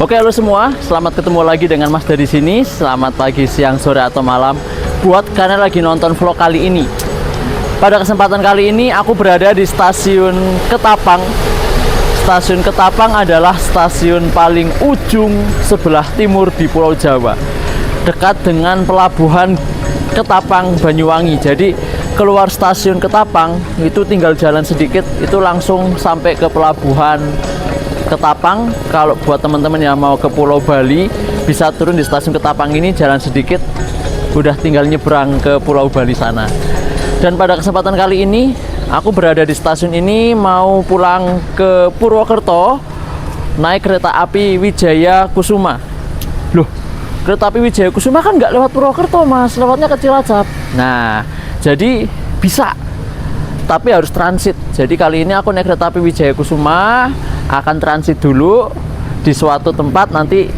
Oke, halo semua, selamat ketemu lagi dengan Mas dari sini. Selamat pagi, siang, sore, atau malam buat kalian lagi nonton vlog kali ini. Pada kesempatan kali ini aku berada di stasiun Ketapang. Stasiun Ketapang adalah stasiun paling ujung sebelah timur di Pulau Jawa, dekat dengan pelabuhan Ketapang Banyuwangi. Jadi keluar stasiun Ketapang itu tinggal jalan sedikit, itu langsung sampai ke pelabuhan Ketapang. Kalau buat teman-teman yang mau ke Pulau Bali, bisa turun di stasiun Ketapang ini, jalan sedikit udah tinggal nyebrang ke Pulau Bali sana. Dan pada kesempatan kali ini aku berada di stasiun ini mau pulang ke Purwokerto naik kereta api Wijaya Kusuma. Loh, kereta api Wijaya Kusuma kan nggak lewat Purwokerto, Mas, lewatnya ke Cilacap. Nah, jadi bisa, tapi harus transit. Jadi kali ini aku naik kereta api Wijaya Kusuma, akan transit dulu di suatu tempat, nanti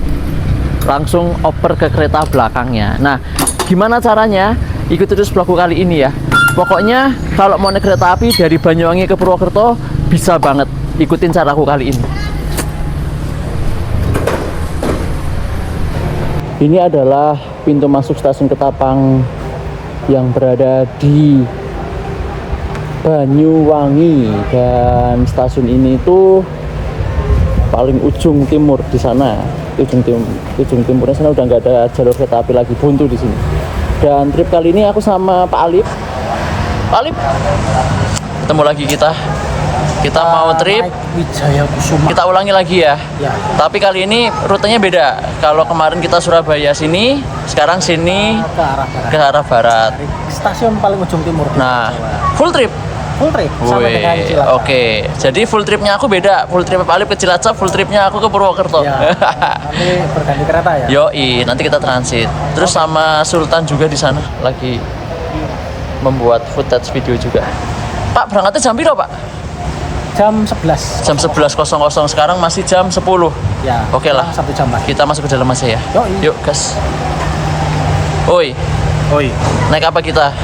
langsung oper ke kereta belakangnya. Nah, gimana caranya? Ikuti terus vlogku kali ini ya. Pokoknya kalau mau naik kereta api dari Banyuwangi ke Purwokerto bisa banget. Ikutin caraku kali ini. Ini adalah pintu masuk stasiun Ketapang yang berada di Banyuwangi, dan stasiun ini tuh paling ujung timur di sana. Ujung timurnya sana udah nggak ada jalur kereta api lagi, buntu di sini. Dan trip kali ini aku sama Pak Alip. Pak Alip, ketemu lagi kita mau trip Wijaya Kusuma. Kita ulangi lagi ya. Ya. Tapi kali ini rutenya beda. Kalau kemarin kita Surabaya sini, sekarang sini Ke arah barat. Dari Stasiun paling ujung timur. Nah, full trip. Full trip sama dengan Cilacap. Oke. Jadi full tripnya aku beda. Full trip Pak Alip ke Cilacap, full tripnya aku ke Purwokerto. Ya, nanti berganti kereta ya. Yoi, nanti kita transit. Terus sama Sultan juga di sana lagi membuat footage video juga. Pak, berangkatnya jam berapa, Pak? Jam 11. Jam 11.00, sekarang masih jam 10. Ya. Oke lah. 1 jam lagi. Kita masuk ke dalam aja ya. Yoi. Yuk, gas. Oi, Oi, naik apa kita?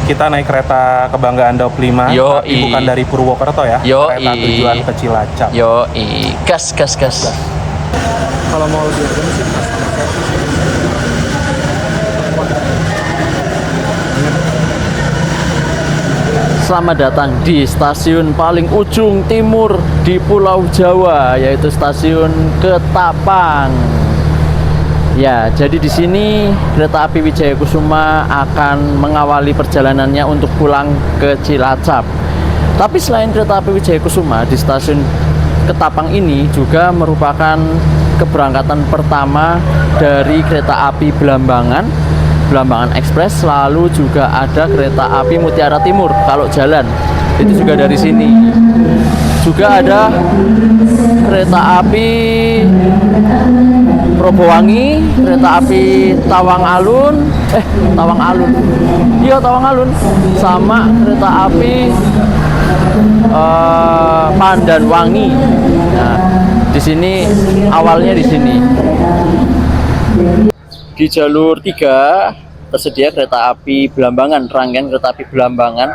kita naik kereta Kebanggaan Daup 5, Yoi. tapi bukan dari Purwokerto ya. Yoi. Kereta tujuan ke Cilacap. Yoi, gas. Kalau mau diorganisir customer service. Selamat datang di stasiun paling ujung timur di Pulau Jawa, yaitu stasiun Ketapang. Ya, jadi di sini kereta api Wijaya Kusuma akan mengawali perjalanannya untuk pulang ke Cilacap. Tapi selain kereta api Wijaya Kusuma, di stasiun Ketapang ini juga merupakan keberangkatan pertama dari kereta api Belambangan Express. Lalu juga ada kereta api Mutiara Timur kalau jalan, itu juga dari sini. Juga ada kereta api Probowangi, kereta api Tawang Alun, sama kereta api Pandanwangi. Nah, di sini awalnya di sini. Di jalur 3 tersedia kereta api Belambangan, rangkaian kereta api Belambangan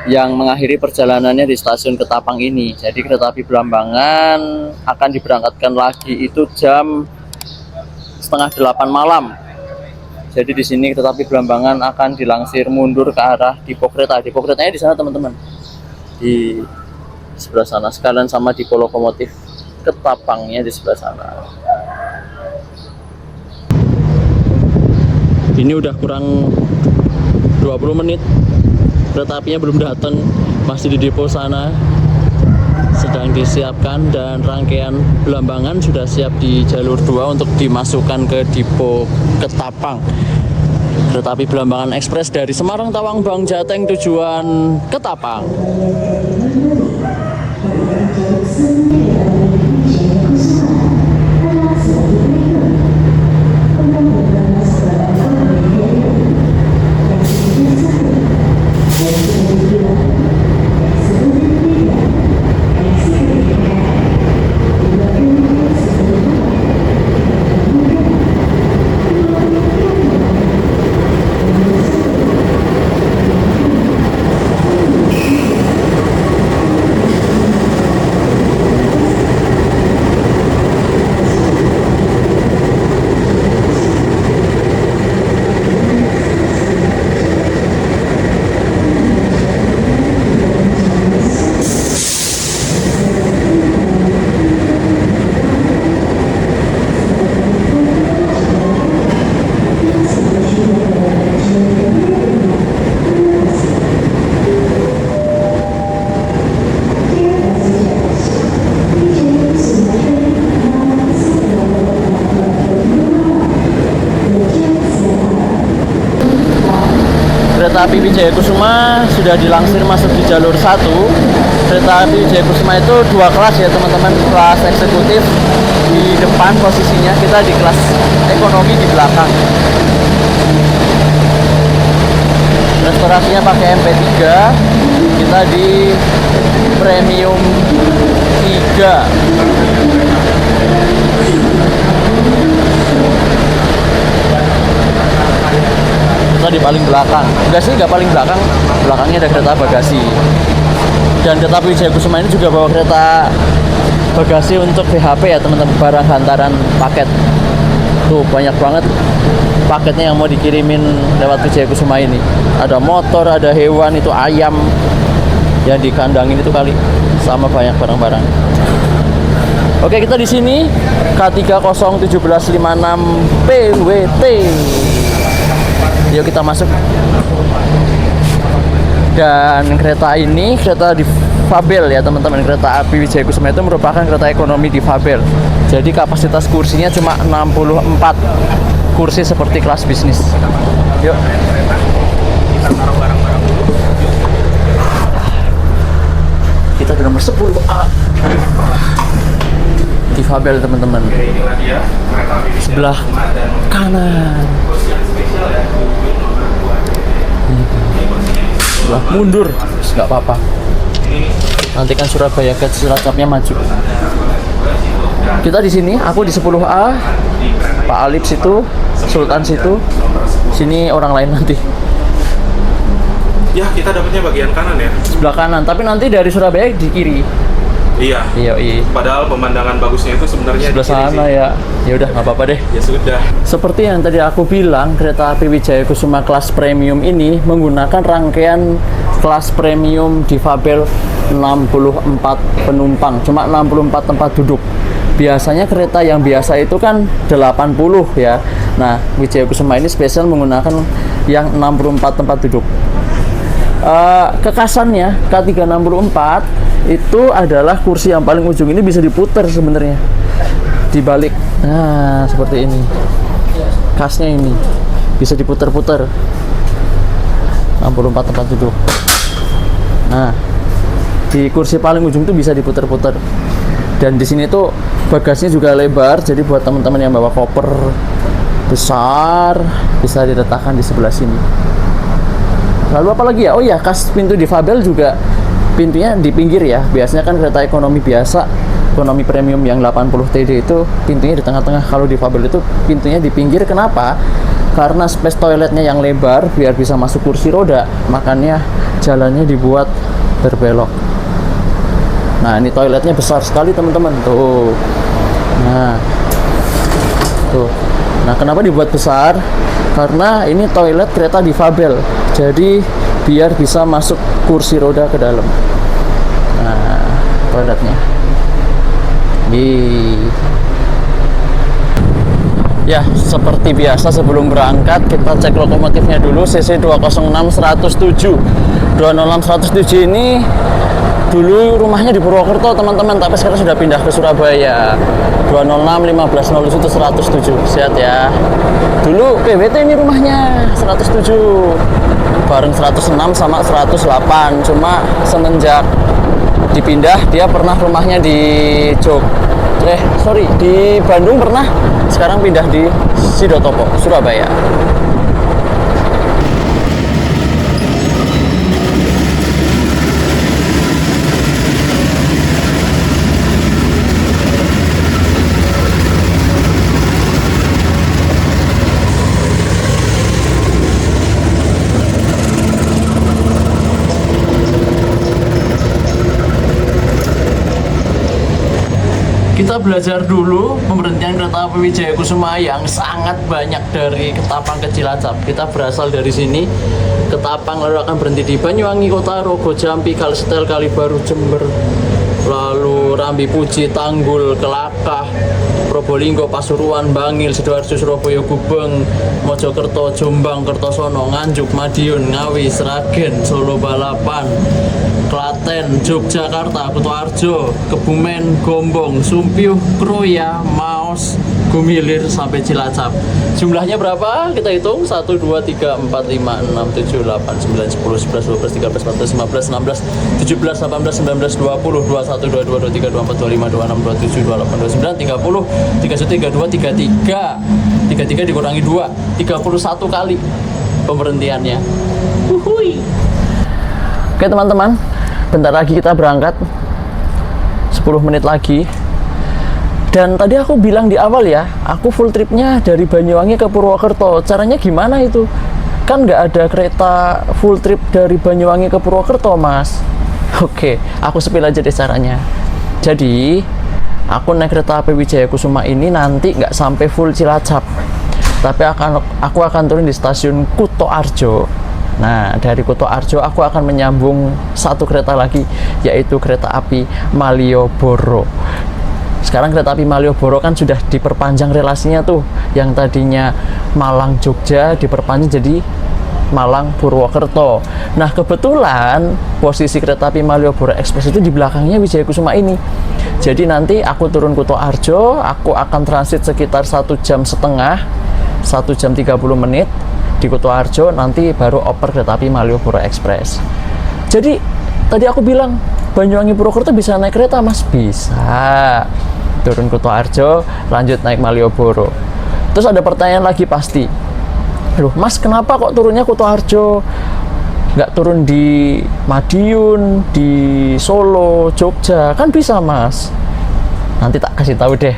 yang mengakhiri perjalanannya di stasiun Ketapang ini. Jadi kereta api Belambangan akan diberangkatkan lagi itu jam 7:30 malam. Jadi di sini kereta api Belambangan akan dilangsir mundur ke arah depo kereta. Depo keretanya di sana, teman-teman. Di sebelah sana sekalian sama depo lokomotif Ketapangnya di sebelah sana. Ini udah kurang 20 menit. Kereta apinya belum datang, masih di depo sana, sedang disiapkan, dan rangkaian Belambangan sudah siap di jalur 2 untuk dimasukkan ke depo Ketapang. Kereta api Belambangan Express dari Semarang Tawang Bang Jateng tujuan Ketapang. kereta api Wijaya Kusuma sudah dilansir masuk di jalur 1. Kereta api Wijaya Kusuma itu 2 kelas ya teman-teman. Kelas eksekutif di depan posisinya, kita di kelas ekonomi di belakang. Restorasinya pakai MP3, kita di premium 3. Kita di paling belakang. Enggak sih, enggak paling belakang. Belakangnya ada kereta bagasi. Dan kereta api Wijaya Kusuma ini juga bawa kereta bagasi untuk VHP ya teman-teman, barang hantaran paket. Tuh banyak banget paketnya yang mau dikirimin lewat Wijaya Kusuma ini. Ada motor, ada hewan, itu ayam yang dikandangin itu kali, sama banyak barang-barang. Oke, kita di sini K301756 PWT. Yuk kita masuk. Dan kereta ini kereta difabel ya teman-teman. Kereta api Wijaya Kusuma itu merupakan kereta ekonomi difabel. Jadi kapasitas kursinya cuma 64 kursi seperti kelas bisnis. Yuk. Kita di nomor 10A. Difabel teman-teman. Sebelah kanan. Sebelah mundur, nggak apa-apa. Nanti kan Surabaya ke Cilacapnya maju. Kita di sini, aku di 10A, Pak Alip situ, Sultan situ, sini orang lain nanti. Ya, kita dapatnya bagian kanan ya. Sebelah kanan, tapi nanti dari Surabaya di kiri. Iya. Iya. Padahal pemandangan bagusnya itu sebenarnya Sebelah di kiri sana sih. ya. Ya udah nggak apa-apa deh. Ya sudah. Seperti yang tadi aku bilang, kereta api Wijaya Kusuma kelas premium ini menggunakan rangkaian kelas premium difabel 64 penumpang, cuma 64 tempat duduk. Biasanya kereta yang biasa itu kan 80 ya. Nah, Wijaya Kusuma ini spesial menggunakan yang 64 tempat duduk. Kekasannya K364 itu adalah kursi yang paling ujung ini bisa diputar sebenarnya, dibalik. Nah, seperti ini. Khasnya ini bisa diputar-putar. 64 tempat duduk. Nah, di kursi paling ujung itu bisa diputar-putar. Dan di sini tuh bagasinya juga lebar, jadi buat teman-teman yang bawa koper besar bisa diletakkan di sebelah sini. Lalu apa lagi ya? Oh ya, khas pintu difabel juga pintunya di pinggir ya. Biasanya kan kereta ekonomi biasa, ekonomi premium yang 80 TD itu pintunya di tengah-tengah. Kalau difabel itu pintunya di pinggir. Kenapa? Karena space toiletnya yang lebar biar bisa masuk kursi roda, makanya jalannya dibuat berbelok. Nah, ini toiletnya besar sekali teman-teman. Tuh. Nah. Tuh. Nah, kenapa dibuat besar? Karena ini toilet kereta difabel. Jadi biar bisa masuk kursi roda ke dalam. Nah, toiletnya. Ya, seperti biasa sebelum berangkat kita cek lokomotifnya dulu. CC 206-107. 206-107 ini dulu rumahnya di Purwokerto teman-teman, tapi sekarang sudah pindah ke Surabaya. 206-1501 itu 107. Siap ya. Dulu PWT ini rumahnya 107 bareng 106 sama 108. Cuma semenjak dipindah, dia pernah rumahnya di di Bandung pernah, sekarang pindah di Sidotopo, Surabaya. Kita belajar dulu pemberhentian kereta api Wijaya Kusuma yang sangat banyak dari Ketapang ke Cilacap. Kita berasal dari sini, Ketapang, lalu akan berhenti di Banyuwangi, Kota Rogo, Jampi, Kalisetel, Kalibaru, Jember, lalu Rambi Puji, Tanggul, Kelakah, Probolinggo, Pasuruan, Bangil, Sidoarjo, Surabaya, Gubeng, Mojokerto, Jombang, Kertosono, Nganjuk, Madiun, Ngawi, Sragen, Solo Balapan, Klaten, Yogyakarta, Kutoarjo, Kebumen, Gombong, Sumpiyuh, Kroya, Mau, Maos, Gumilir sampai Cilacap. Jumlahnya berapa? Kita hitung 1, 2, 3, 4, 5, 6, 7, 8, 9, 10, 11, 12, 13, 14, 15, 16, 17, 18, 19, 20, 21, 22, 23, 24, 25, 26, 27, 28, 29, 30, 31, 32, 33. 33 dikurangi 2, 31 kali pemberhentiannya. Uhuy. Oke teman-teman, bentar lagi kita berangkat, 10 menit lagi. Dan tadi aku bilang di awal ya, aku full tripnya dari Banyuwangi ke Purwokerto. Caranya gimana itu? Kan nggak ada kereta full trip dari Banyuwangi ke Purwokerto, Mas. Oke, aku sepil aja deh caranya. Jadi, aku naik kereta api Wijaya Kusuma ini nanti nggak sampai full Cilacap. Tapi aku akan turun di stasiun Kuto Arjo. Nah, dari Kuto Arjo aku akan menyambung satu kereta lagi, yaitu kereta api Malioboro. Sekarang kereta api Malioboro kan sudah diperpanjang relasinya tuh. Yang tadinya Malang Jogja diperpanjang jadi Malang Purwokerto. Nah, kebetulan posisi kereta api Malioboro Express itu di belakangnya Wijaya Kusuma ini. Jadi nanti aku turun Kuto Arjo, aku akan transit sekitar 1,5 jam, 1 jam 30 menit di Kuto Arjo, nanti baru oper kereta api Malioboro Express. Jadi tadi aku bilang Banyuwangi Purwokerto bisa naik kereta, Mas. Bisa. Turun Kuto Arjo, lanjut naik Malioboro. Terus ada pertanyaan lagi pasti, loh Mas, kenapa kok turunnya Kuto Arjo, nggak turun di Madiun, di Solo, Jogja? Kan bisa, Mas. Nanti tak kasih tahu deh,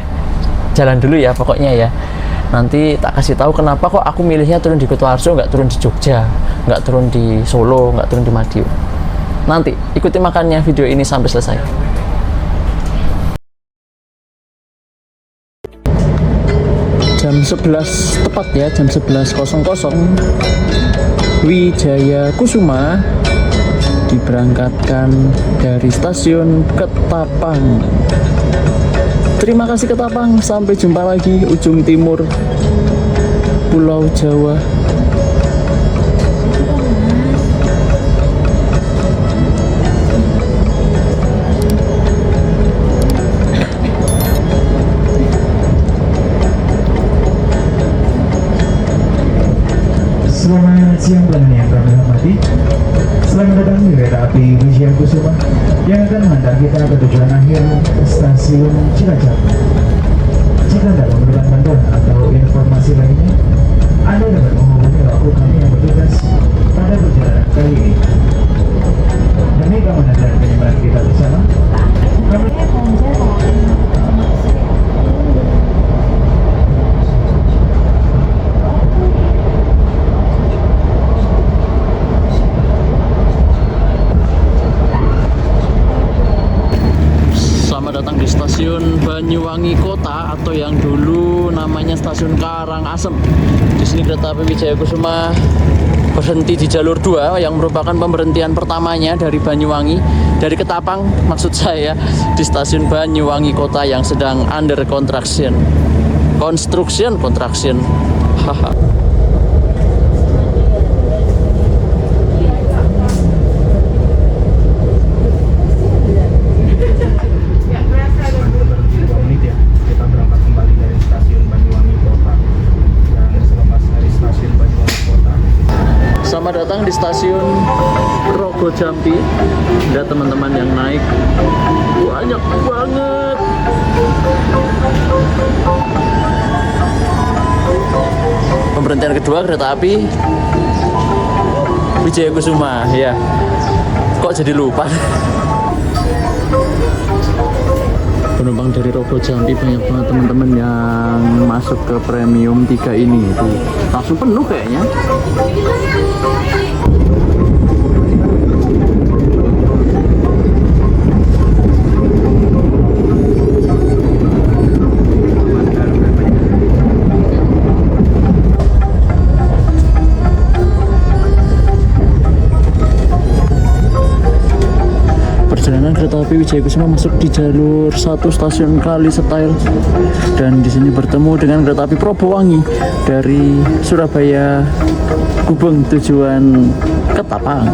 jalan dulu ya pokoknya ya. Nanti tak kasih tahu kenapa kok aku milihnya turun di Kuto Arjo, nggak turun di Jogja, nggak turun di Solo, nggak turun di Madiun. Nanti ikuti makannya video ini sampai selesai. Jam 11 tepat ya, jam 11.00 Wijaya Kusuma diberangkatkan dari stasiun Ketapang. Terima kasih Ketapang, sampai jumpa lagi ujung timur Pulau Jawa. Selamat siang pendengar yang kami hormati. Selamat datang di kereta api Wijaya Kusuma yang akan mengantar kita ke tujuan akhir stasiun Cilacap. Jika Anda memerlukan bantuan atau informasi lainnya, Anda dapat menghubungi waktu kami yang bertugas pada perjalanan kali ini. Demi keamanan dan kenyamanan kita bersama, kami datang di stasiun Banyuwangi Kota atau yang dulu namanya stasiun Karangasem. Di sini kereta api Wijaya Kusuma berhenti di jalur 2 yang merupakan pemberhentian pertamanya dari Banyuwangi, dari Ketapang maksud saya, di stasiun Banyuwangi Kota yang sedang under construction. Haha. Selamat datang di stasiun Rogo Jampi. Ada teman-teman yang naik banyak banget. Pemberhentian kedua kereta api Wijaya Kusuma ya. Kok jadi lupa? Penumpang dari Rogo Jampi banyak banget teman-teman yang masuk ke premium 3 ini. Tuh, langsung penuh kayaknya. Perjalanan kereta api Wijaya Kusuma masuk di jalur 1 stasiun Kali Style, dan di sini bertemu dengan kereta api Probowangi dari Surabaya Gubeng tujuan Ketapang.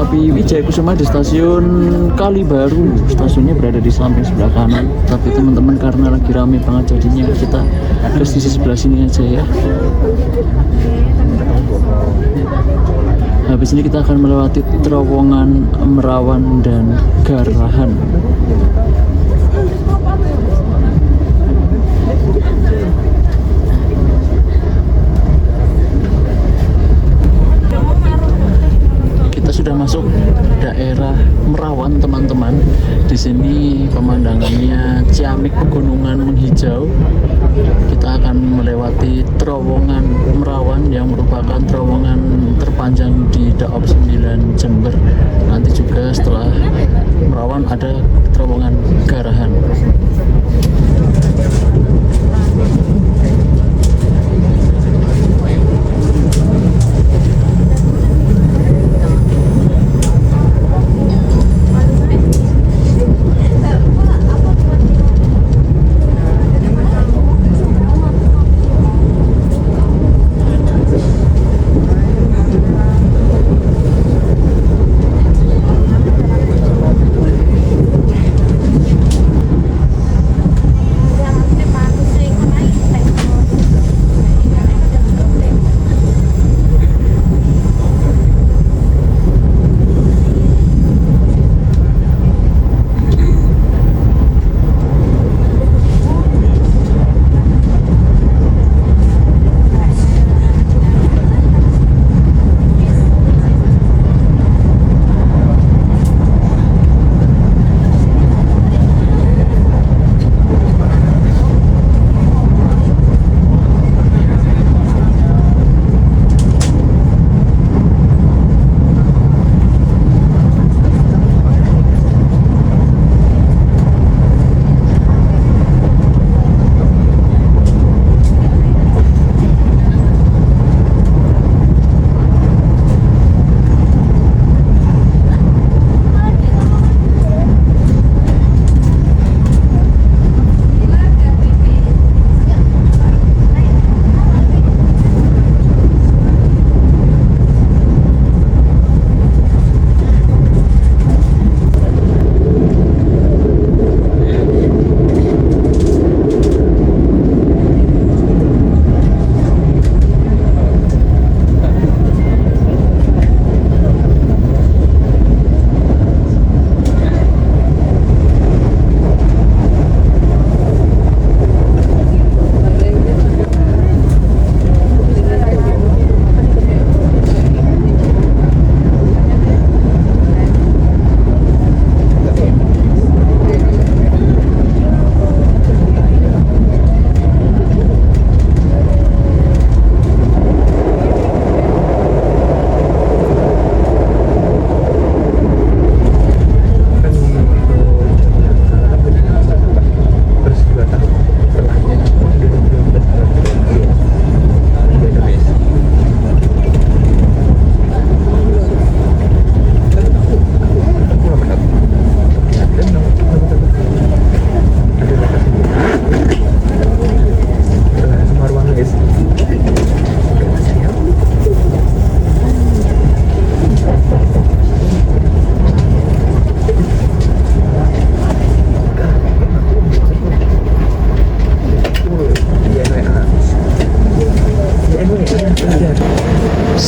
kereta api Wijaya Kusuma di stasiun Kalibaru. Stasiunnya berada di samping sebelah kanan. Tapi teman-teman karena lagi rame banget jadinya kita ke sisi sebelah sini aja ya. Habis ini kita akan melewati terowongan Merawan dan Garahan. Sudah masuk daerah Merawan teman-teman. Di sini pemandangannya ciamik, pegunungan menghijau. Kita akan melewati terowongan Merawan yang merupakan terowongan terpanjang di Daop 9 Jember. Nanti juga setelah Merawan ada terowongan Garahan.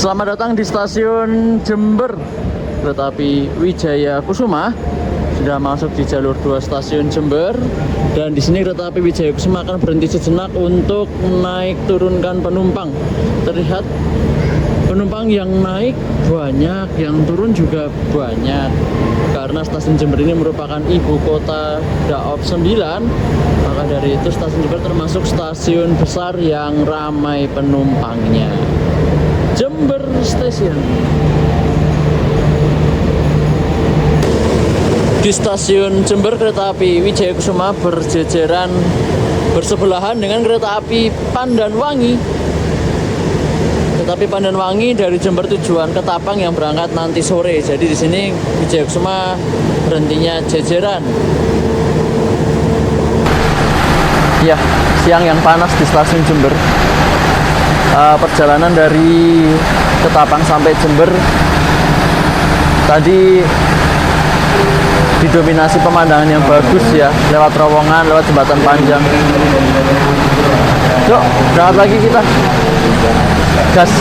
Selamat datang di stasiun Jember. Kereta api Wijaya Kusuma sudah masuk di jalur 2 stasiun Jember, dan di sini kereta api Wijaya Kusuma akan berhenti sejenak untuk naik turunkan penumpang. Terlihat penumpang yang naik banyak, yang turun juga banyak. Karena stasiun Jember ini merupakan ibu kota Daop 9, maka dari itu stasiun Jember termasuk stasiun besar yang ramai penumpangnya. Jember Station. Di stasiun Jember, kereta api Wijaya Kusuma berjejeran bersebelahan dengan kereta api Pandanwangi. Tetapi Pandanwangi dari Jember tujuan Ketapang yang berangkat nanti sore. Jadi di sini Wijaya Kusuma berhentinya jejeran. Ya, siang yang panas di stasiun Jember. Perjalanan dari Ketapang sampai Jember Tadi didominasi pemandangan yang bagus ya, lewat terowongan, lewat jembatan panjang. Yuk, berangkat lagi kita. Gas.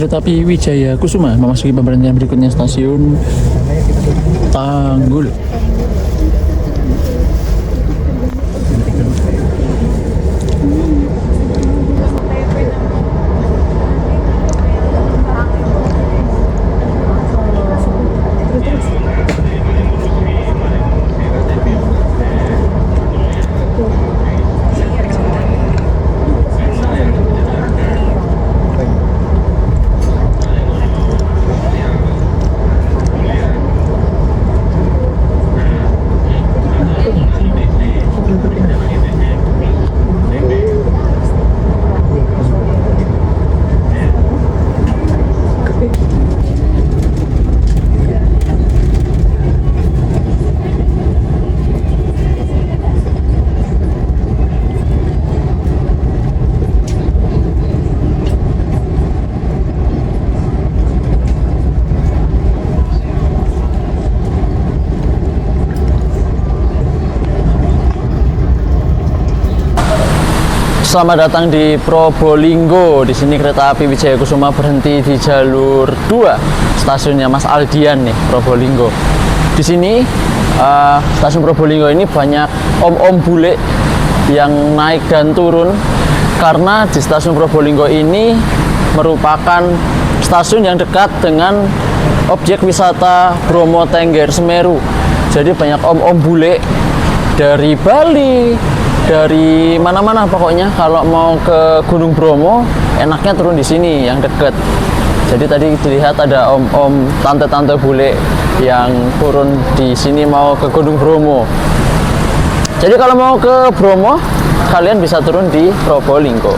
Kereta api Wijaya Kusuma memasuki pemberhentian berikutnya, stasiun Tanggul. Selamat datang di Probolinggo. Di sini kereta api Wijaya Kusuma berhenti di jalur 2, stasiunnya Mas Aldian nih, Probolinggo. Di sini stasiun Probolinggo ini banyak om-om bule yang naik dan turun karena di stasiun Probolinggo ini merupakan stasiun yang dekat dengan objek wisata Bromo Tengger Semeru. Jadi banyak om-om bule dari Bali, dari mana-mana pokoknya kalau mau ke Gunung Bromo enaknya turun di sini yang deket. Jadi tadi dilihat ada om-om, tante-tante bule yang turun di sini mau ke Gunung Bromo. Jadi kalau mau ke Bromo kalian bisa turun di Probolinggo.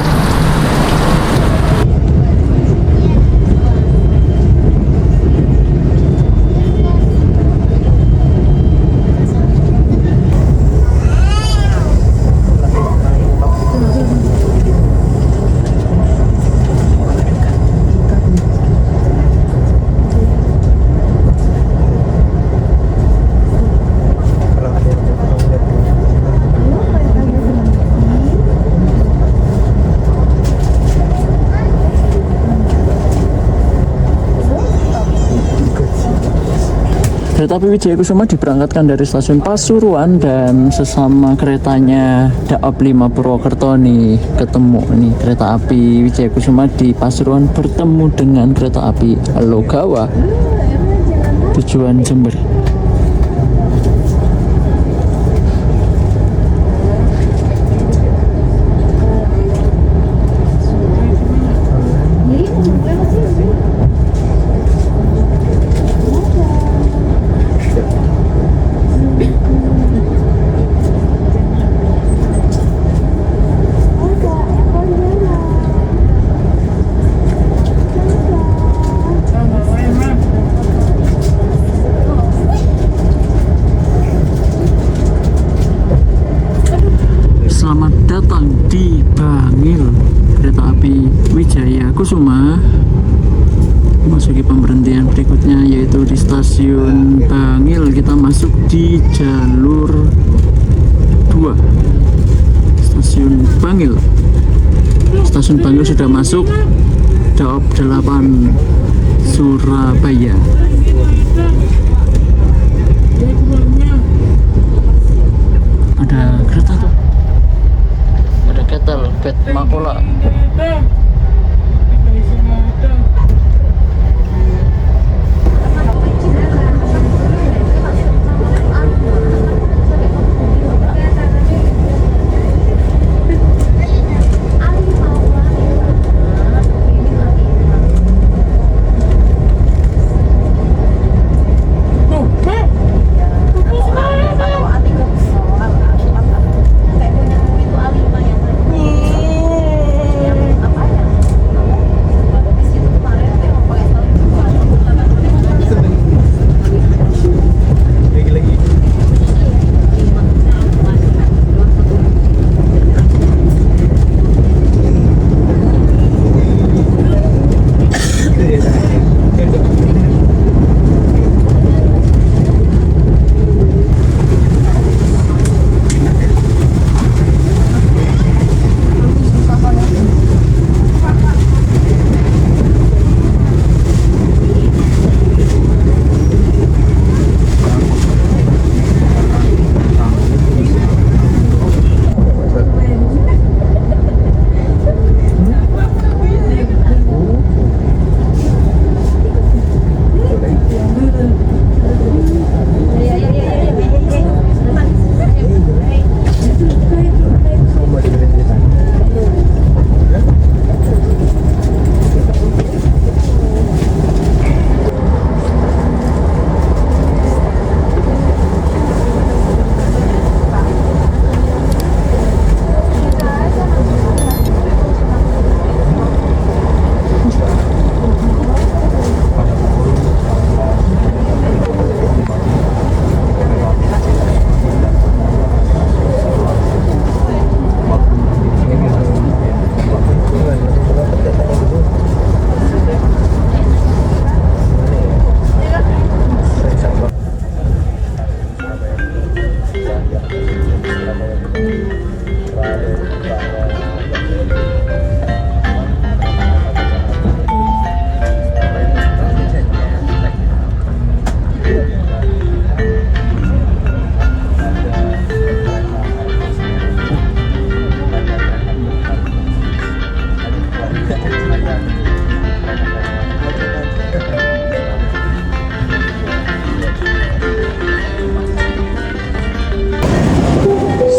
Kereta api Wijaya Kusuma diberangkatkan dari stasiun Pasuruan dan sesama keretanya Daop 5 Purwokerto nih ketemu nih kereta api Wijaya Kusuma di Pasuruan bertemu dengan kereta api Logawa tujuan Jember. Kusuma memasuki pemberhentian berikutnya yaitu di stasiun Bangil. Kita masuk di jalur 2 stasiun Bangil. Stasiun Bangil sudah masuk Daop 8 Surabaya. Ada kereta tuh. Ada ketel, bed Makola.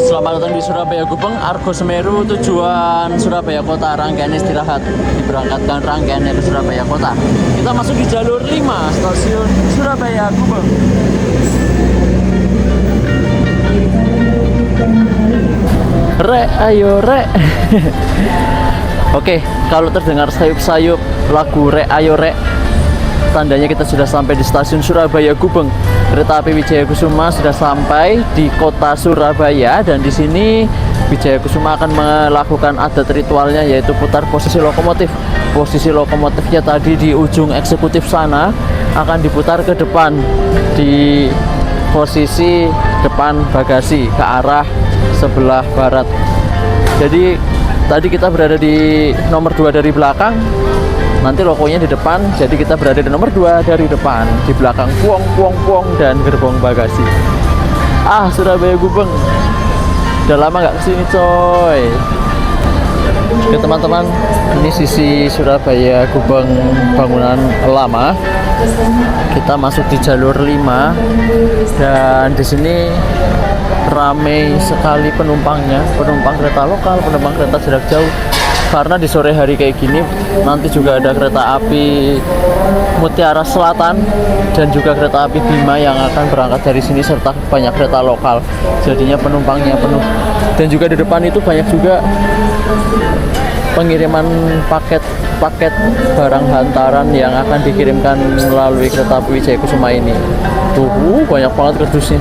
Selamat datang di Surabaya Gubeng, Argo Semeru, tujuan Surabaya Kota, rangkaian istirahat. Diberangkatkan rangkaian dari Surabaya Kota. Kita masuk di jalur 5, stasiun Surabaya Gubeng. Rek, ayo rek. Oke, kalau terdengar sayup-sayup lagu Rek Ayo Rek, tandanya kita sudah sampai di stasiun Surabaya Gubeng. Kereta api Wijaya Kusuma sudah sampai di kota Surabaya, dan di sini Wijaya Kusuma akan melakukan adat ritualnya, yaitu putar posisi lokomotif. Posisi lokomotifnya tadi di ujung eksekutif sana akan diputar ke depan di posisi depan bagasi ke arah sebelah barat. Jadi tadi kita berada di nomor 2 dari belakang, nanti lokonya di depan, jadi kita berada di nomor 2 dari depan, di belakang puong dan gerbong bagasi. Surabaya Gubeng, udah lama nggak kesini coy. Oke teman-teman, ini sisi Surabaya Gubeng bangunan lama. Kita masuk di jalur 5, dan di sini ramai sekali penumpangnya, penumpang kereta lokal, penumpang kereta jarak jauh. Karena di sore hari kayak gini nanti juga ada kereta api Mutiara Selatan dan juga kereta api Bima yang akan berangkat dari sini, serta banyak kereta lokal. Jadinya penumpangnya penuh. Dan juga di depan itu banyak juga pengiriman paket barang hantaran yang akan dikirimkan melalui kereta api Wijaya Kusuma ini. Tuh, banyak banget kardusnya.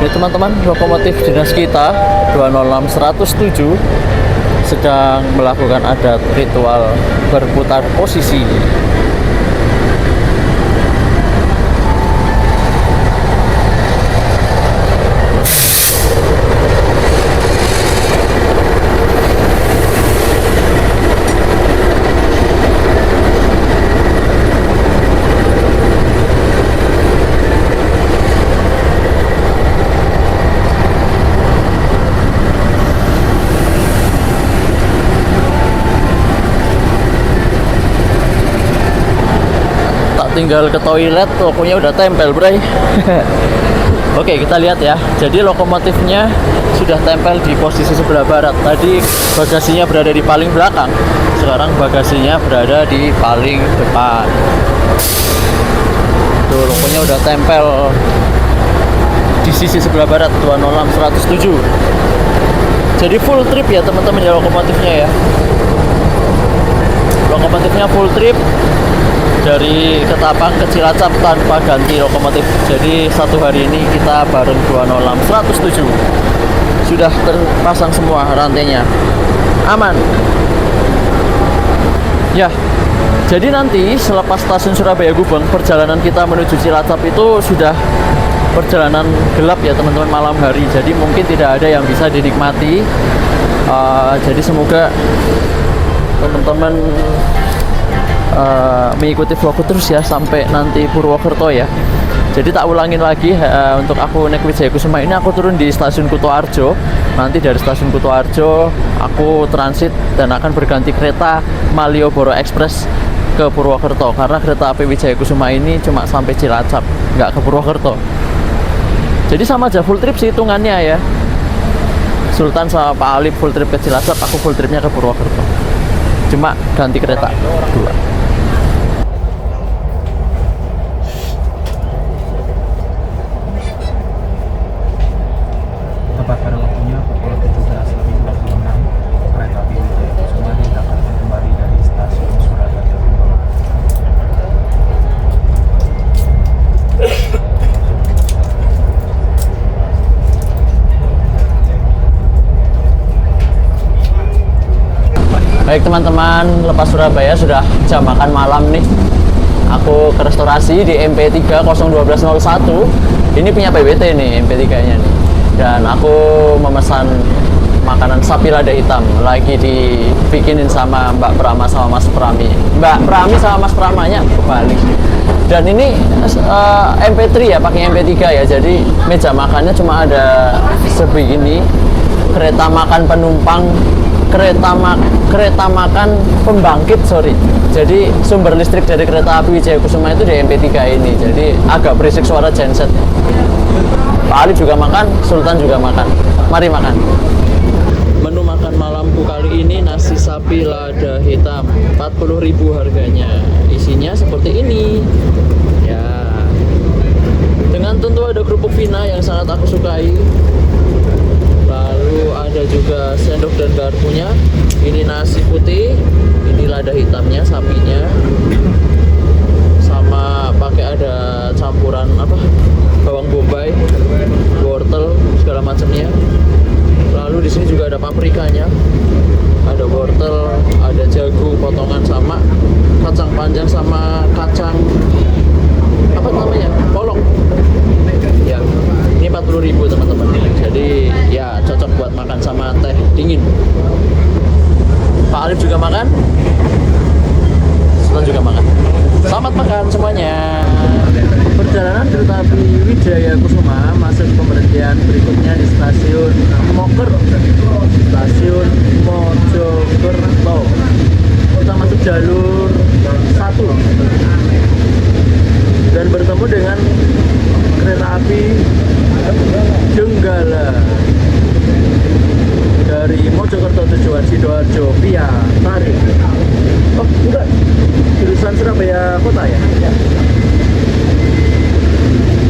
Ini teman-teman, lokomotif dinas kita 206-107 sedang melakukan adat ritual berputar posisi. tinggal ke toilet, lokonya udah tempel, bray. Oke, kita lihat ya. Jadi lokomotifnya sudah tempel di posisi sebelah barat. Tadi bagasinya berada di paling belakang. Sekarang bagasinya berada di paling depan. Tuh, lokonya udah tempel di sisi sebelah barat 206 107. Jadi full trip ya teman-teman ya lokomotifnya ya. Lokomotifnya full trip dari Ketapang ke Cilacap tanpa ganti lokomotif. Jadi satu hari ini kita bareng 206 107. Sudah terpasang semua rantainya. Aman. Ya. Jadi nanti selepas stasiun Surabaya Gubeng, perjalanan kita menuju Cilacap itu sudah perjalanan gelap ya teman-teman, malam hari. Jadi mungkin tidak ada yang bisa dinikmati. Jadi semoga teman-teman mengikuti vlogku terus ya sampai nanti Purwokerto ya. Jadi tak ulangin lagi, untuk aku naik Wijaya Kusuma ini aku turun di stasiun Kutoarjo. Nanti dari stasiun Kutoarjo aku transit dan akan berganti kereta Malioboro Express ke Purwokerto, karena kereta api Wijaya Kusuma ini cuma sampai Cilacap, nggak ke Purwokerto. Jadi sama aja full trip sih hitungannya ya. Sultan sama Pak Alif full trip ke Cilacap, aku full tripnya ke Purwokerto. Cuma ganti kereta dua. Tepat pada waktunya pukul 17.26, kereta api Wijaya Kusuma diberangkatkan kembali dari stasiun Surabaya Gubeng. Baik teman-teman, lepas Surabaya sudah jam makan malam nih. Aku ke restorasi di MP3 01201. Ini punya PBT nih MP3-nya nih. Dan aku memesan makanan sapi lada hitam, lagi dibikinin sama Mbak Prama sama Mas Prami. Mbak Prami sama Mas Pramanya kebalik. Dan ini MP3 ya, pakai MP3 ya. Jadi meja makannya cuma ada sebegini. Kereta makan penumpang, kereta makan pembangkit, sorry. Jadi sumber listrik dari kereta api Wijaya Kusuma itu di MP3 ini. Jadi agak berisik suara genset. Pak Alif juga makan, Sultan juga makan. Mari makan. Menu makan malamku kali ini nasi sapi lada hitam, 40.000 harganya. Isinya seperti ini. Ya. Dengan tentu ada kerupuk Vina yang sangat aku sukai. Lalu ada juga sendok dan garpunya. Ini nasi putih, ini lada hitamnya, sapinya. Sama pakai ada campuran apa? Bawang bombay, wortel, segala macamnya. Lalu di sini juga ada paprikanya. Ada wortel, ada jagung potongan sama kacang panjang sama kacang apa namanya? Polong. Ya. Ini 40.000 teman-teman. Jadi ya cocok buat makan sama teh dingin. Pak Alif juga makan, Sultan juga makan. Selamat makan semuanya. Perjalanan kereta api Wijaya Kusuma masuk ke pemberhentian berikutnya di stasiun stasiun Mojokerto. Kita masuk jalur 1 dan bertemu dengan kereta api Jenggala dari Mojokerto tujuan Sidoarjo via Tarik. Oh enggak, jurusan Surabaya Kota ya?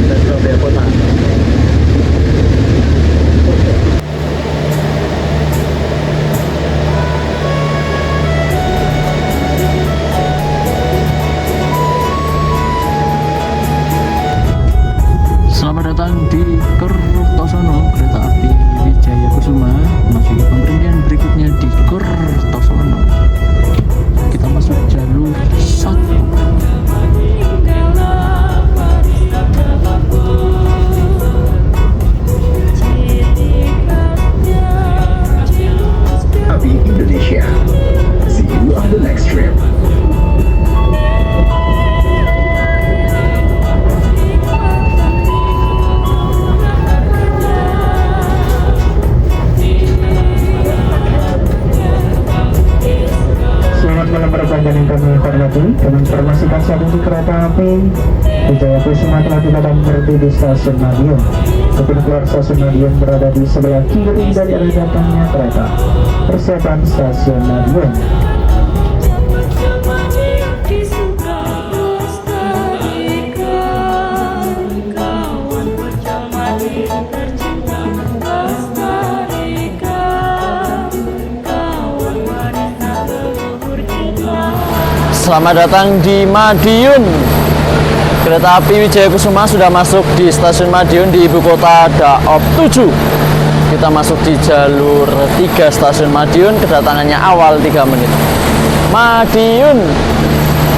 Dan Surabaya Kota. Selamat datang di Kertosono, kereta api Wijaya Kusuma memasuki pemberhentian berikutnya di Kertosono. Kita masuk jalur 1. Wijaya Kusuma telah tiba dan berhenti di stasiun Madiun. Pintu keluar stasiun Madiun berada di sebelah kiri dari arah datangnya kereta. Persiapan stasiun Madiun. Selamat datang di Madiun. Kereta api Wijaya Kusuma sudah masuk di stasiun Madiun di ibu kota Daop 7. Kita masuk di jalur 3 stasiun Madiun, kedatangannya awal 3 menit. Madiun,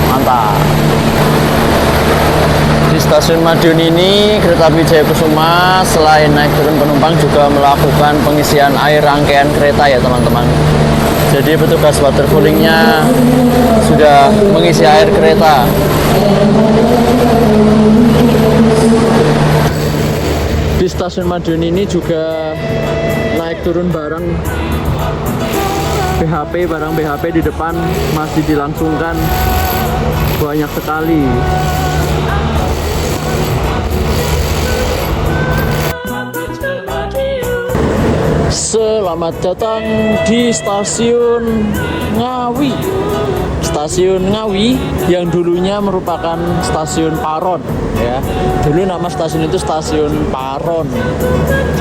mantap. Di stasiun Madiun ini, kereta api Wijaya Kusuma selain naik turun penumpang juga melakukan pengisian air rangkaian kereta ya teman-teman. Jadi petugas waterfallingnya sudah mengisi air kereta. Di stasiun Madiun ini juga naik turun barang BHP, barang BHP di depan masih dilangsungkan banyak sekali. Selamat datang di stasiun Ngawi. Stasiun Ngawi yang dulunya merupakan stasiun Paron ya. Dulu nama stasiun itu stasiun Paron.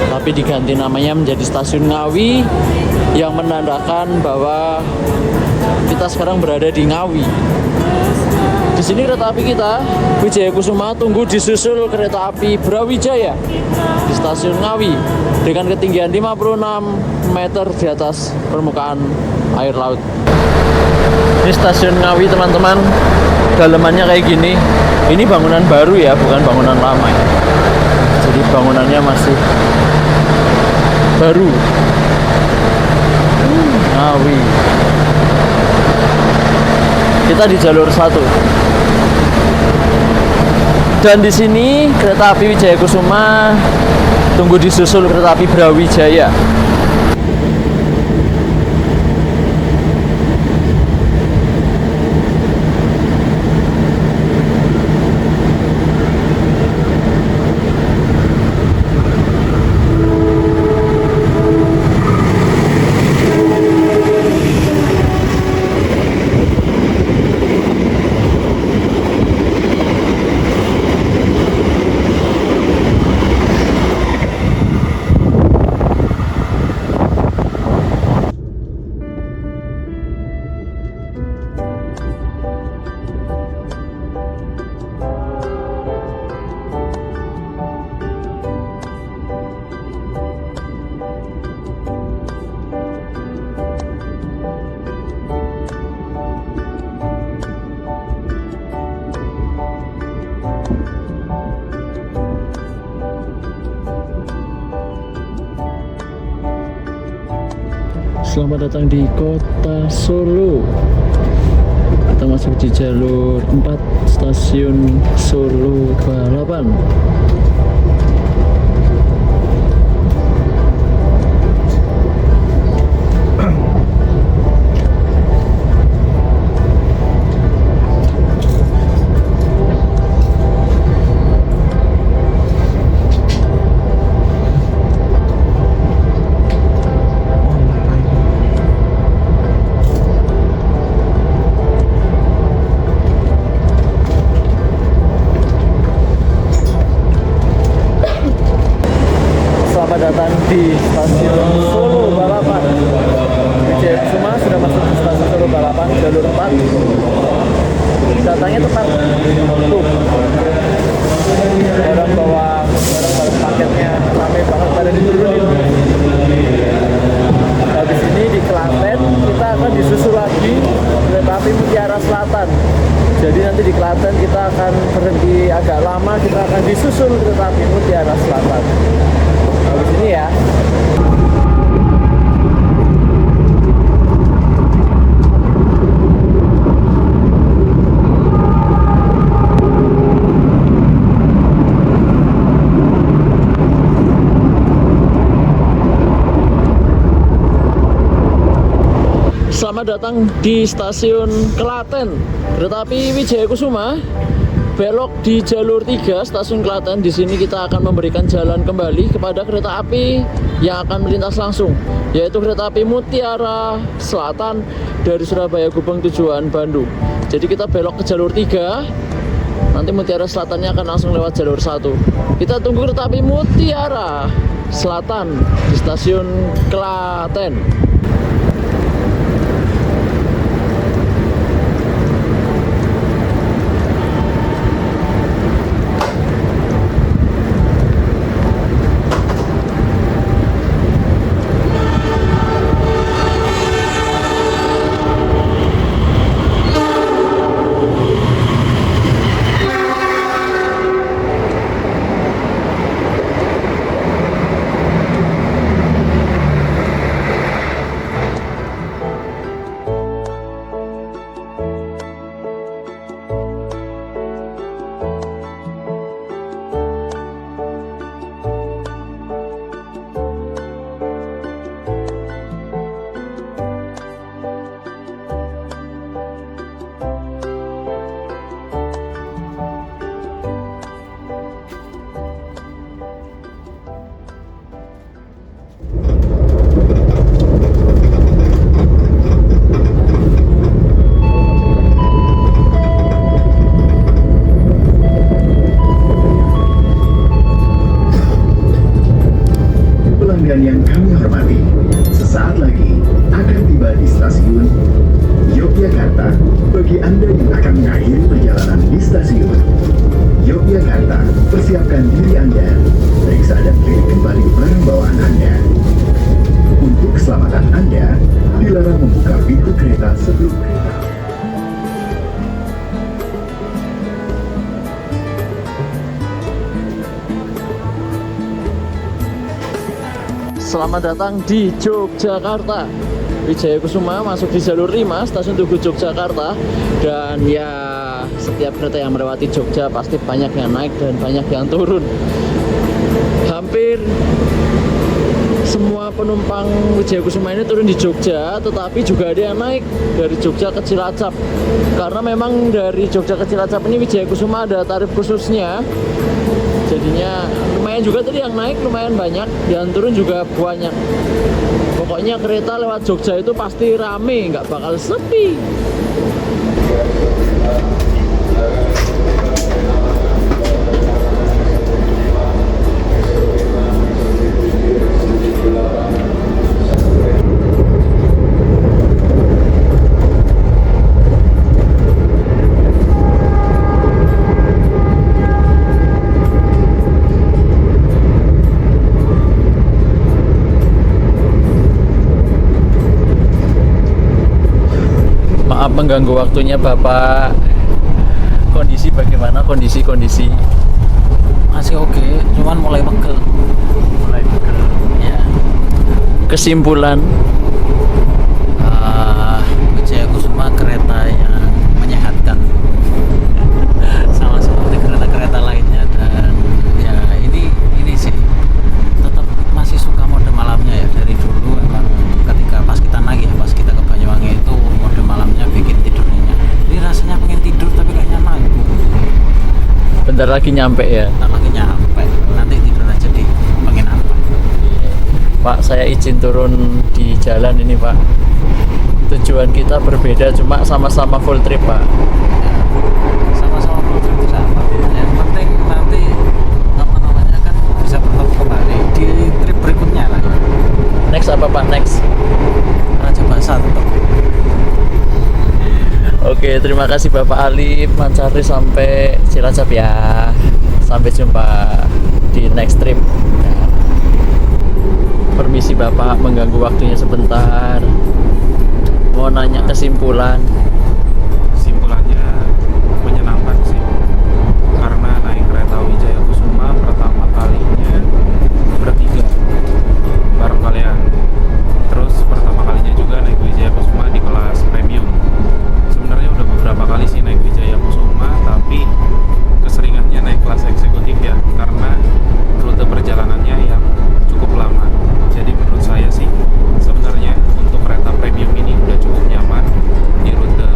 Tapi diganti namanya menjadi stasiun Ngawi yang menandakan bahwa kita sekarang berada di Ngawi. Di sini kereta api kita Wijaya Kusuma tunggu disusul kereta api Brawijaya di stasiun Ngawi dengan ketinggian 56 meter di atas permukaan air laut. Ini stasiun Ngawi teman-teman, dalamannya kayak gini. Ini bangunan baru ya, bukan bangunan lama ya. Jadi bangunannya masih baru. Ngawi. Kita di jalur 1. Dan di sini kereta api Wijaya Kusuma tunggu disusul kereta api Brawijaya. Selamat datang di kota Solo. Kita masuk di jalur 4 stasiun Solo Balapan. Datang di stasiun Solo Balapan. Wijaya Kusuma sudah masuk di stasiun Solo Balapan jalur 4. Datangnya tepat tuh. Orang bawa barang-barang paketnya ramai banget pada diturunin. Habis ini di Klaten kita akan disusul lagi kereta api Mutiara Selatan. Jadi nanti di Klaten kita akan berhenti agak lama, kita akan disusul kereta api Mutiara Selatan. Di sini ya. Selamat datang di stasiun Klaten. Kereta api Wijaya Kusuma belok di jalur 3 stasiun Klaten. Di sini kita akan memberikan jalan kembali kepada kereta api yang akan melintas langsung, yaitu kereta api Mutiara Selatan dari Surabaya Gubeng tujuan Bandung. Jadi kita belok ke jalur 3, nanti Mutiara Selatannya akan langsung lewat jalur 1. Kita tunggu kereta api Mutiara Selatan di stasiun Klaten. Pelanggan yang kami hormati, sesaat lagi akan tiba di stasiun Yogyakarta. Bagi Anda yang akan mengakhiri perjalanan di stasiun Yogyakarta, persiapkan diri Anda, periksa dan kirim kembali barang bawaan Anda. Untuk keselamatan Anda, dilarang membuka pintu kereta sebelum kereta. Selamat datang di Yogyakarta. Wijaya Kusuma masuk di jalur 5 stasiun Tugu Yogyakarta. Dan ya, setiap kereta yang melewati Jogja pasti banyak yang naik dan banyak yang turun. Hampir semua penumpang Wijaya Kusuma ini turun di Jogja, tetapi juga ada yang naik dari Jogja ke Cilacap. Karena memang dari Jogja ke Cilacap ini Wijaya Kusuma ada tarif khususnya. Jadinya lumayan juga tadi yang naik lumayan banyak, yang turun juga banyak. Pokoknya kereta lewat Jogja itu pasti rame, nggak bakal sepi. Maaf mengganggu waktunya Bapak. Kondisi bagaimana? Kondisi masih oke, cuman mulai pegel. Ya. Kesimpulan, Wijaya Kusuma kereta yang menyehatkan, sama seperti kereta-kereta lainnya. Dan ya ini sih tetap masih suka mode malamnya ya. Dari dulu emang ketika pas kita naik ya, pas kita ke Banyuwangi itu mode malamnya bikin tidurnya. Ini rasanya pengen tidur tapi kayaknya nanggung. Bentar lagi nyampe ya. Nanti tidur aja di penginapan. Pak, saya izin turun di jalan ini Pak. Tujuan kita berbeda, cuma sama-sama full trip Pak. Sama-sama full trip sama. Yang penting nanti kan bisa bertemu kembali di trip berikutnya lah. Next apa Pak? Next Raja Basah tetap. Oke, terima kasih Bapak Alif Mancari sampai Cilacap ya. Sampai jumpa di next trip. Permisi Bapak, mengganggu waktunya sebentar. Mau nanya kesimpulan. Kesimpulannya menyenangkan sih, karena naik kereta Wijaya Kusuma pertama kalinya bertiga bareng kalian. Terus pertama kalinya juga naik Wijaya Kusuma di kelas premium. Sebenarnya udah beberapa kali sih naik Wijaya Kusuma, tapi keseringannya naik kelas eksekutif ya, karena rute perjalanannya yang cukup lama. Jadi menurut saya sih sebenarnya untuk kereta premium ini udah cukup nyaman di rute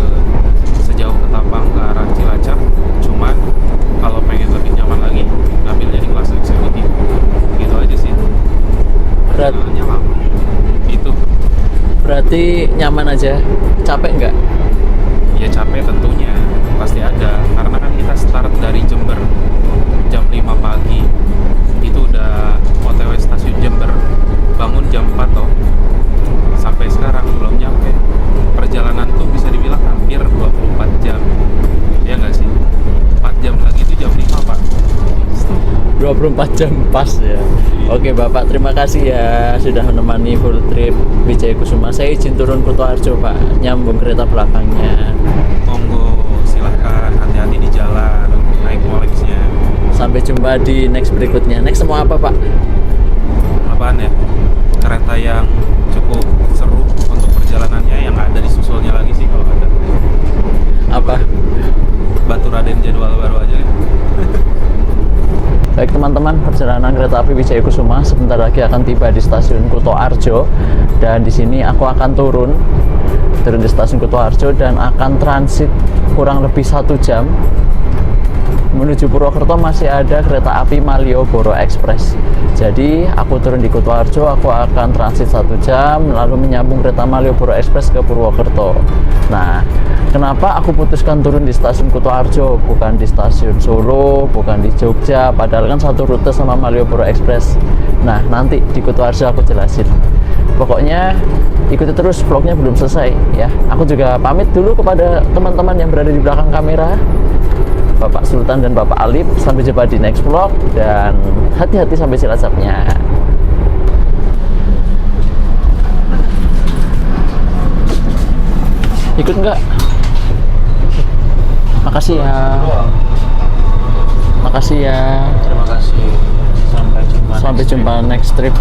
Berarti nyaman aja. Capek nggak? Ya capek tentunya pasti ada, karena kan kita start dari Jember jam 5 pagi, itu udah OTW stasiun Jember, bangun jam 4 toh, sampai sekarang belum nyampe. Perjalanan tuh bisa dibilang hampir 24 jam, ya nggak sih? 4 jam lagi itu jam 5 Pak. 24 jam pas ya. Oke Bapak, terima kasih ya sudah menemani full trip Wijaya Kusuma. Saya izin turun Kutoarjo Pak, nyambung kereta belakangnya. Monggo, silahkan, hati-hati di jalan, naik Molexnya. Sampai jumpa di next berikutnya. Next mau apa Pak? Apaan ya? Kereta yang cukup seru untuk perjalanannya, yang ada di susulnya lagi sih kalau ada. Apa? Batu Raden jadwal baru aja ya. Baik teman-teman, perjalanan kereta api Wijaya Kusuma sebentar lagi akan tiba di stasiun Kutoarjo, dan di sini aku akan turun di stasiun Kutoarjo dan akan transit kurang lebih 1 jam menuju Purwokerto. Masih ada kereta api Malioboro Express. Jadi aku turun di Kutoarjo, aku akan transit 1 jam lalu menyambung kereta Malioboro Express ke Purwokerto. Nah, kenapa aku putuskan turun di stasiun Kutoarjo, bukan di stasiun Solo, bukan di Jogja, padahal kan satu rute sama Malioboro Express. Nah, nanti di Kutoarjo aku jelasin. Pokoknya ikuti terus, vlognya belum selesai ya. Aku juga pamit dulu kepada teman-teman yang berada di belakang kamera, Bapak Sultan dan Bapak Alip. Sampai jumpa di next vlog, dan hati-hati sampai Cilacapnya. Ikut nggak? Makasih ya. Makasih ya. Terima kasih. Sampai jumpa next trip.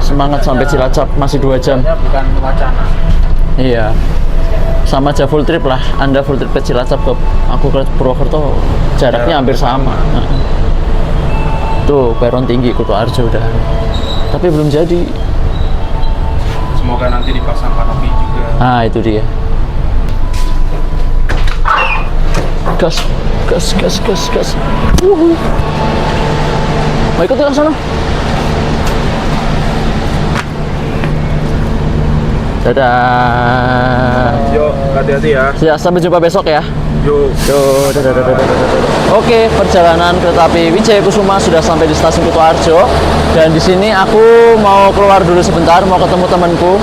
Semangat sampai Cilacap, masih 2 jam. Bukan wacana. Iya. Sama aja full trip lah. Anda full trip ke Cilacap, ke aku ke Purwokerto jaraknya hampir sama. Tuh peron tinggi Kutoarjo udah. Tapi belum jadi. Semoga nanti dipasang kanopi juga. Ah, itu dia. Gas, gas, gas, gas, gas. Mau ikut ke sana? Dadah. Yuk, hati-hati ya. Ya, sampai jumpa besok ya. Yuk. Yo, dadah, dadah, dadah, dadah. Oke, perjalanan kereta api Wijaya Kusuma sudah sampai di stasiun Kutoarjo, dan di sini aku mau keluar dulu sebentar, mau ketemu temanku.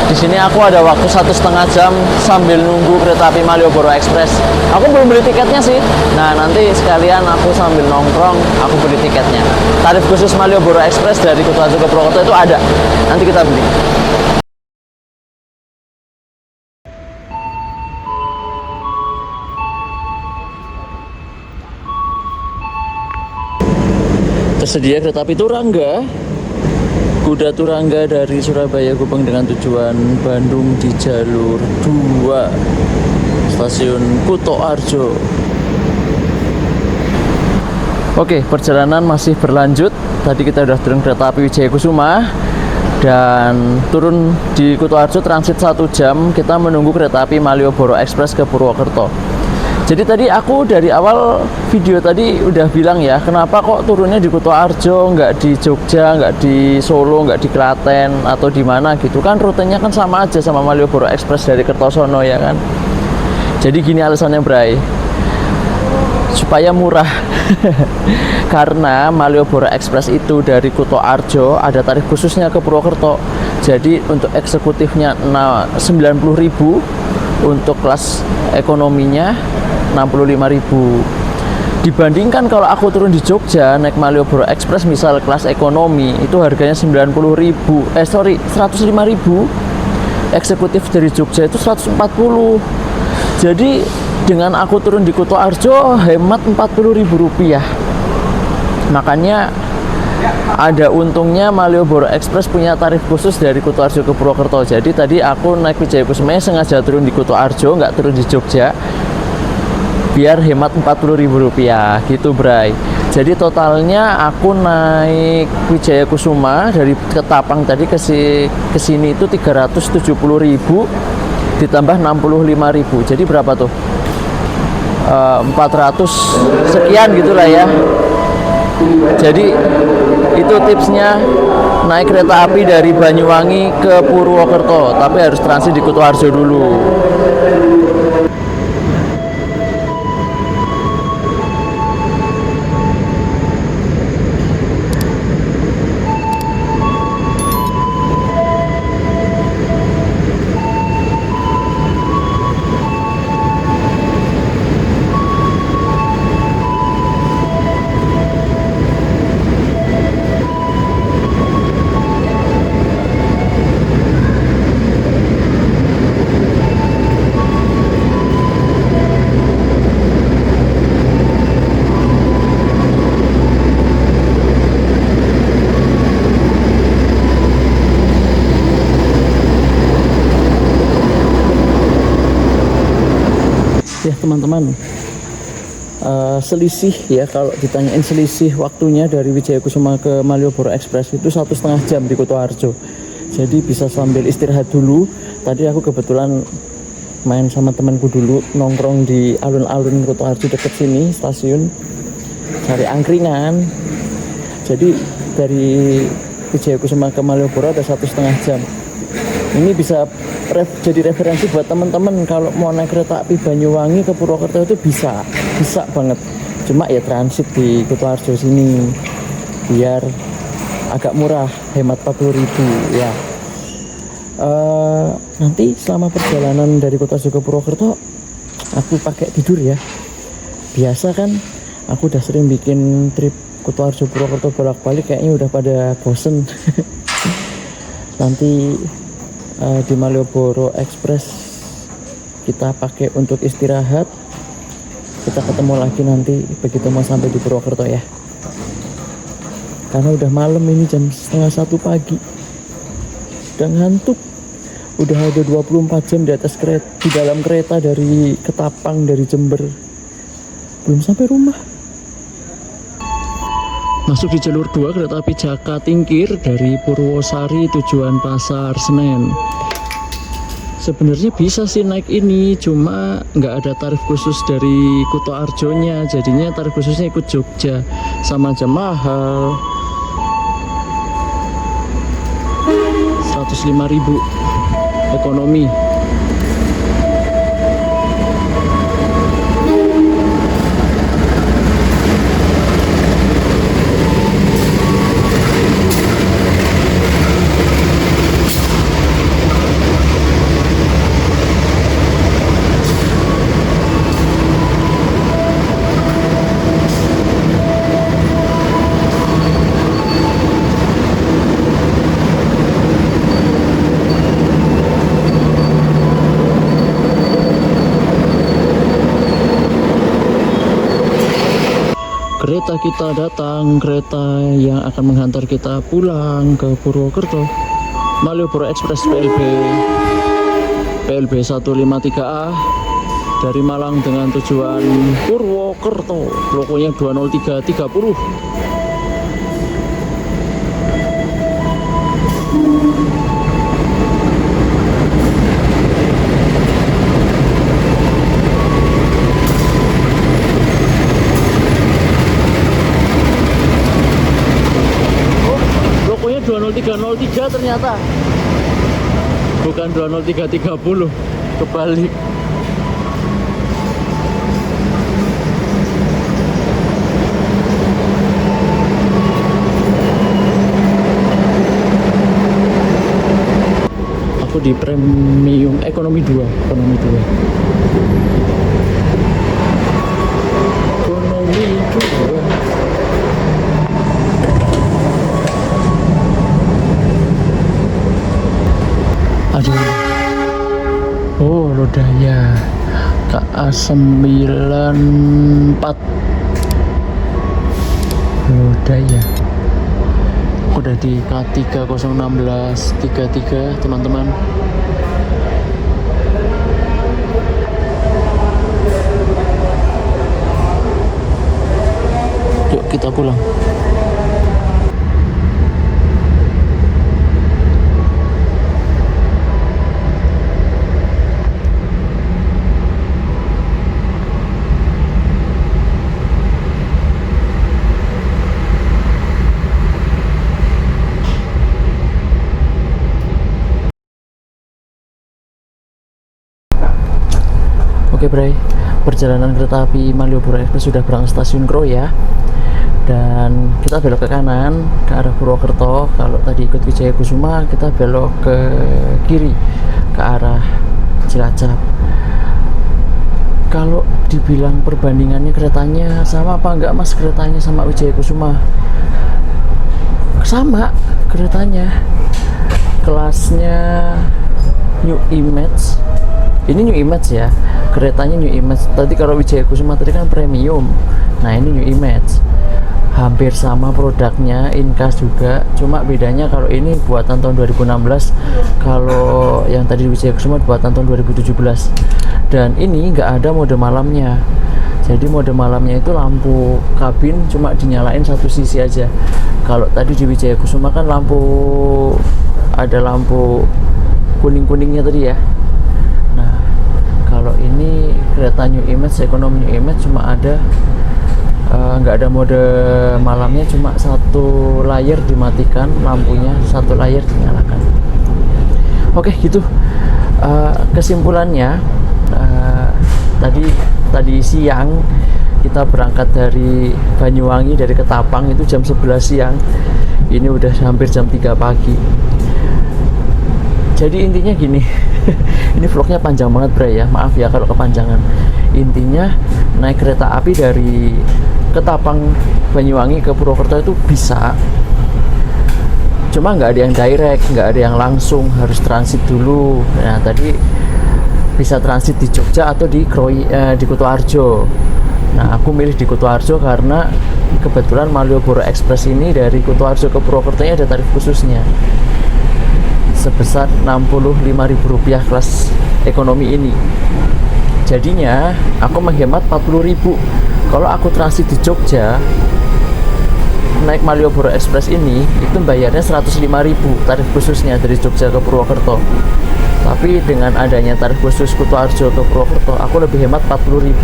Di sini aku ada waktu 1,5 jam sambil nunggu kereta api Malioboro Express. Aku belum beli tiketnya sih. Nah, nanti sekalian aku sambil nongkrong, aku beli tiketnya. Tarif khusus Malioboro Express dari Kutoarjo ke Purwokerto itu ada. Nanti kita beli. Tersedia kereta api Turangga, kuda Turangga dari Surabaya Gubeng dengan tujuan Bandung di jalur 2 stasiun Kutoarjo. Oke, perjalanan masih berlanjut. Tadi kita udah turun kereta api Wijaya Kusuma dan turun di Kutoarjo, transit 1 jam. Kita menunggu kereta api Malioboro Express ke Purwokerto. Jadi tadi aku dari awal video tadi udah bilang ya, kenapa kok turunnya di Kutoarjo, nggak di Jogja, nggak di Solo, nggak di Klaten atau di mana gitu kan? Rutenya kan sama aja sama Malioboro Express dari Kertosono ya kan. Jadi gini alasannya Bray, supaya murah. Karena Malioboro Express itu dari Kutoarjo ada tarif khususnya ke Purwokerto. Jadi untuk eksekutifnya 90.000, untuk kelas ekonominya 65.000. Dibandingkan kalau aku turun di Jogja naik Malioboro Express misal kelas ekonomi itu harganya 105.000. Eksekutif dari Jogja itu 140. Jadi dengan aku turun di Kutoarjo hemat 40.000 rupiah. Makanya ada untungnya Malioboro Express punya tarif khusus dari Kutoarjo ke Purwokerto. Jadi tadi aku naik Wijaya Kusuma sengaja turun di Kutoarjo, nggak turun di Jogja, biar hemat 40.000 rupiah gitu Bray. Jadi totalnya aku naik Wijaya Kusuma dari Ketapang tadi ke sini itu 370.000 ditambah 65.000. Jadi berapa tuh? 400 sekian gitulah ya. Jadi itu tipsnya naik kereta api dari Banyuwangi ke Purwokerto, tapi harus transit di Kutoarjo dulu. Ya teman-teman, selisih ya, kalau ditanyain selisih waktunya dari Wijayakusuma ke Malioboro Express itu 1,5 jam di Kutoarjo. Jadi bisa sambil istirahat dulu. Tadi aku kebetulan main sama temanku dulu, nongkrong di alun-alun Kutoarjo deket sini stasiun, cari angkringan. Jadi dari Wijayakusuma ke Malioboro ada 1,5 jam. Ini bisa jadi referensi buat teman-teman kalau mau naik kereta api Banyuwangi ke Purwokerto itu bisa banget. Cuma ya transit di Kutoarjo sini biar agak murah, hemat 40.000 ya. Nanti selama perjalanan dari Kutoarjo ke Purwokerto aku pakai tidur ya. Biasa kan aku udah sering bikin trip Kutoarjo Purwokerto bolak-balik, kayaknya udah pada bosen. Nanti di Malioboro Express kita pakai untuk istirahat. Kita ketemu lagi nanti begitu mau sampai di Purwokerto ya, karena udah malam ini, jam 12:30 pagi. Udah ngantuk, udah ada 24 jam di atas kereta, di dalam kereta dari Ketapang, dari Jember, belum sampai rumah. Masuk di jalur 2 kereta api Jaka Tingkir dari Purwosari tujuan Pasar Senen. Sebenarnya bisa sih naik ini, cuma nggak ada tarif khusus dari Kutoarjonya, jadinya tarif khususnya ikut Jogja, sama aja mahal. 105.000 ekonomi. Kereta kita datang, kereta yang akan menghantar kita pulang ke Purwokerto. Malioboro Express PLB 153A dari Malang dengan tujuan Purwokerto. Logonya 20330. Logonya 20303 ternyata, bukan 20330, kebalik. Aku di premium ekonomi 2. Ekonomi 2. Aduh. Oh, Lodaya KA94 Lodaya. Udah di K301633 teman-teman. Yuk kita pulang. Oke Bray, perjalanan kereta api Malioboro Express sudah berangkat stasiun Kroya dan kita belok ke kanan ke arah Purwokerto. Kalau tadi ikut Wijaya Kusuma, kita belok ke kiri ke arah Cilacap. Kalau dibilang perbandingannya keretanya sama apa enggak Mas, keretanya sama Wijaya Kusuma? Sama keretanya, kelasnya New Image. Ini New Image ya, keretanya New Image. Tadi kalau Wijaya Kusuma tadi kan premium, nah ini New Image. Hampir sama produknya, in-cast juga, cuma bedanya kalau ini buatan tahun 2016, kalau yang tadi Wijaya Kusuma buatan tahun 2017. Dan ini nggak ada mode malamnya, jadi mode malamnya itu lampu kabin cuma dinyalain satu sisi aja. Kalau tadi di Wijaya Kusuma kan ada lampu kuning-kuningnya tadi ya. Nah, kalau ini kereta New Image, ekonomi New Image cuma ada nggak ada mode malamnya, cuma satu layar dimatikan lampunya, satu layar dinyalakan. Oke, gitu. Kesimpulannya, tadi siang kita berangkat dari Banyuwangi, dari Ketapang itu jam 11 siang. Ini udah hampir jam 3 pagi. Jadi intinya gini, ini vlognya panjang banget Bray ya, maaf ya kalau kepanjangan. Intinya naik kereta api dari Ketapang Banyuwangi ke Purwokerto itu bisa, cuma nggak ada yang direct, nggak ada yang langsung, harus transit dulu. Nah tadi bisa transit di Jogja atau di Kutoarjo. Nah aku milih di Kutoarjo karena kebetulan Malioboro Express ini dari Kutoarjo ke Purwokerto ada tarif khususnya sebesar Rp65.000 kelas ekonomi ini. Jadinya aku menghemat Rp40.000. Kalau aku transit di Jogja naik Malioboro Express ini itu bayarnya Rp105.000 tarif khususnya dari Jogja ke Purwokerto. Tapi dengan adanya tarif khusus Kutoarjo ke Purwokerto, aku lebih hemat Rp40.000.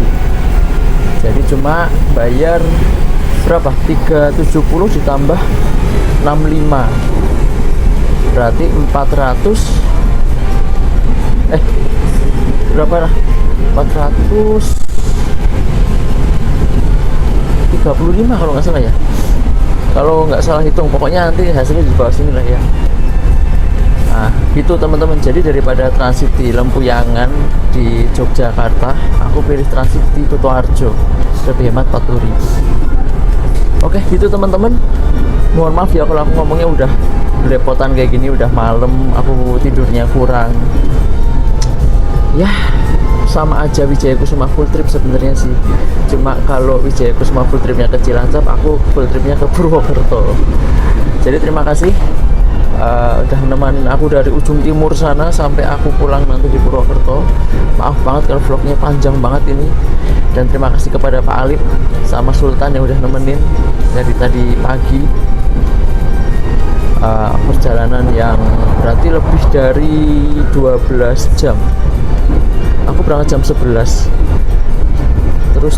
Jadi cuma bayar berapa? 370 ditambah 65, berarti 435 kalau nggak salah ya, kalau nggak salah hitung, pokoknya nanti hasilnya di bawah sini lah ya. Nah gitu teman-teman, jadi daripada transit di Lempuyangan di Yogyakarta, aku pilih transit di Kutoarjo, lebih hemat 40.000. Oke gitu teman-teman, mohon maaf ya kalau aku ngomongnya udah belepotan kayak gini, udah malam, aku tidurnya kurang ya. Sama aja Wijaya Kusuma full trip sebenarnya sih, cuma kalau Wijaya Kusuma full tripnya ke Cilacap, aku full tripnya ke Purwokerto. Jadi terima kasih udah nemenin aku dari ujung timur sana sampai aku pulang nanti di Purwokerto. Maaf banget kalau vlognya panjang banget ini, dan terima kasih kepada Pak Alip sama Sultan yang udah nemenin dari tadi pagi. Perjalanan yang berarti lebih dari 12 jam. Aku berangkat jam 11, terus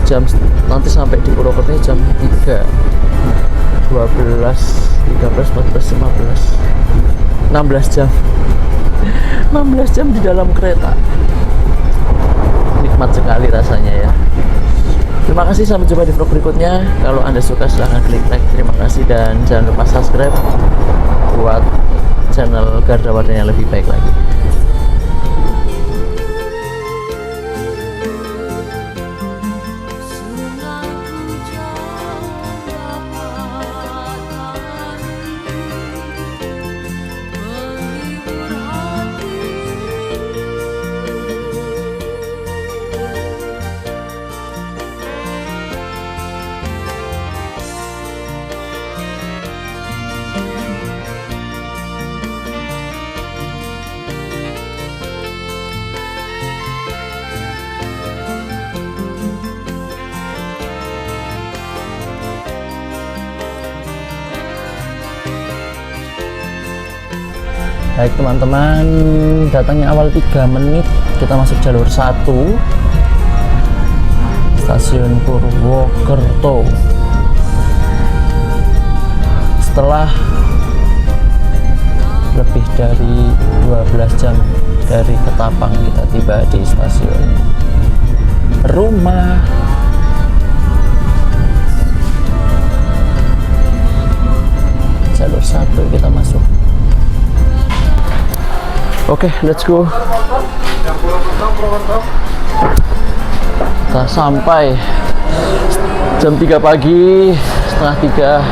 nanti sampai di Purwokerto jam 3, 12, 13, 14, 15, 16 jam 16 jam di dalam kereta. Nikmat sekali rasanya ya. Terima kasih, sampai jumpa di vlog berikutnya. Kalau Anda suka silahkan klik like. Terima kasih, dan jangan lupa subscribe buat channel Garda Warna yang lebih baik lagi. Baik teman-teman, datangnya awal 3 menit, kita masuk jalur 1 stasiun Purwokerto. Setelah lebih dari 12 jam dari Ketapang, kita tiba di stasiun rumah. Jalur 1 kita masuk. Oke, let's go. Kita sampai jam 3 pagi, setengah 3.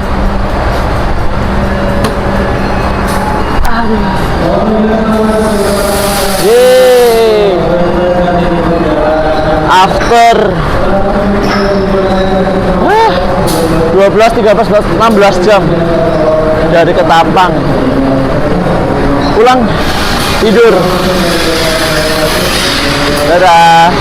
Yeay. After 12, 13, 16 jam dari Ketapang pulang tidur. Dadah.